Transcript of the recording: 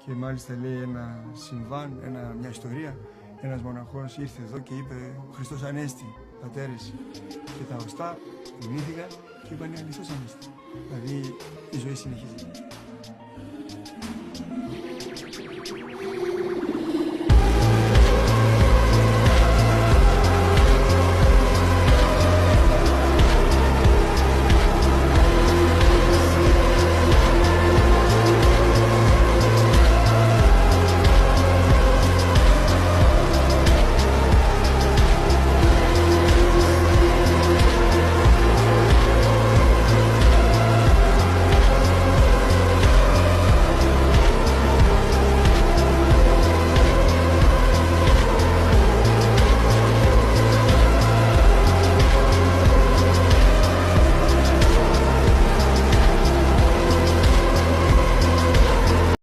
Και μάλιστα λέει ένα συμβάν, μια ιστορία. Ένας μοναχός ήρθε εδώ και είπε «Ο Χριστός Ανέστη, πατέρες». Και τα οστά κουνήθηκαν και είπαν «Χριστός Ανέστη». Δηλαδή η ζωή συνεχίζεται.